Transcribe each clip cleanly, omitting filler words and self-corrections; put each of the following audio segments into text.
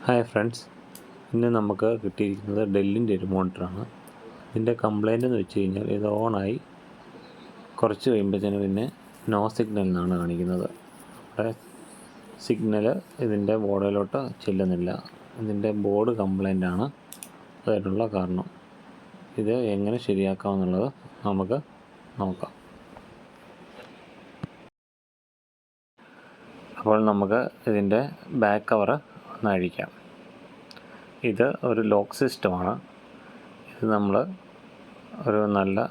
Hi friends, ഇന്ന് നമുക്ക് കിട്ടിയിരിക്കുന്നത് ഡെല്ലിൻ്റെ ഒരു മോണിറ്ററാണ്. ഇതിൻ്റെ കംപ്ലൈൻ്റ് എന്ന് വെച്ച് കഴിഞ്ഞാൽ ഇത് ഓണായി കുറച്ച് കഴിയുമ്പോഴത്തേന് പിന്നെ നോ സിഗ്നൽ എന്നാണ് കാണിക്കുന്നത്. നമ്മുടെ സിഗ്നൽ ഇതിൻ്റെ ബോർഡിലോട്ട് ചെല്ലുന്നില്ല. ഇതിൻ്റെ ബോർഡ് കംപ്ലൈൻ്റ് ആണ് അതിനുള്ള കാരണം. ഇത് എങ്ങനെ ശരിയാക്കാമെന്നുള്ളത് നമുക്ക് നോക്കാം. അപ്പോൾ നമുക്ക് ഇതിൻ്റെ ബാക്ക് കവർ ഒന്ന് അഴിക്കാം. ഇത് ഒരു ലോക്ക് സിസ്റ്റമാണ്. ഇത് നമ്മൾ ഒരു നല്ല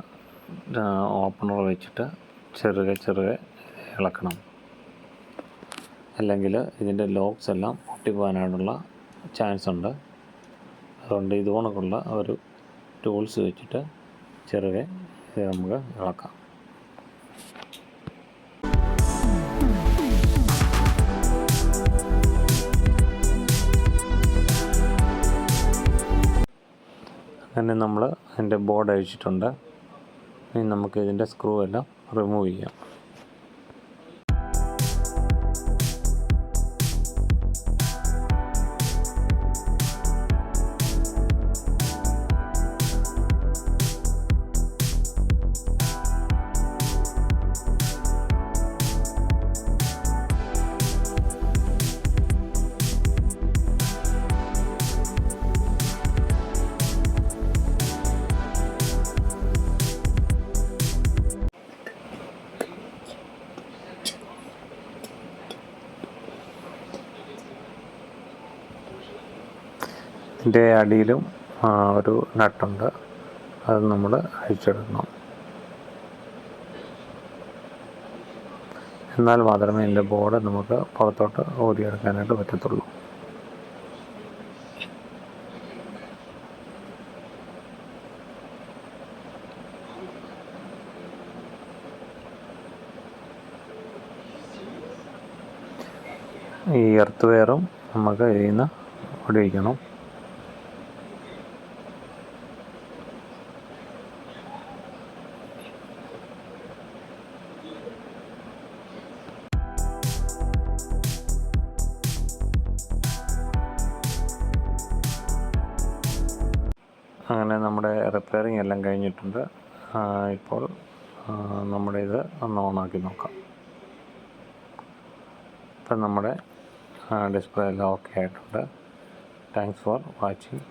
ഓപ്പണർ വെച്ചിട്ട് ചെറുകെ ഇളക്കണം, അല്ലെങ്കിൽ ഇതിൻ്റെ ലോക്സ് എല്ലാം പൊട്ടിപ്പോകാനായിട്ടുള്ള ചാൻസ് ഉണ്ട്. അതുകൊണ്ട് ഇതുകൊണ്ടുള്ള ഒരു ടൂൾസ് വെച്ചിട്ട് ചെറുകെ ഇത് നമുക്ക് ഇളക്കാം. അങ്ങനെ നമ്മൾ അതിൻ്റെ ബോർഡ് അഴിച്ചിട്ടുണ്ട്. ഇനി നമുക്ക് ഇതിൻ്റെ സ്ക്രൂ എല്ലാം റിമൂവ് ചെയ്യാം. ഇതിൻ്റെ അടിയിലും ഒരു നട്ടുണ്ട്, അത് നമ്മൾ അഴിച്ചെടുക്കണം. എന്നാൽ മാത്രമേ ഇതിൻ്റെ ബോർഡ് നമുക്ക് പുറത്തോട്ട് ഊരിയെടുക്കാനായിട്ട് പറ്റത്തുള്ളൂ. ഈ എർത്ത് വെയറും നമുക്ക് ഇതിൽ നിന്ന് ഒടിയിക്കണം. അങ്ങനെ നമ്മുടെ റിപ്പയറിങ് എല്ലാം കഴിഞ്ഞിട്ടുണ്ട്. ഇപ്പോൾ നമ്മുടെ ഇത് ഒന്ന് ഓണാക്കി നോക്കാം. ഇപ്പം നമ്മുടെ ഡിസ്പ്ലേ എല്ലാം ഓക്കെ ആയിട്ടുണ്ട്. Thanks for watching.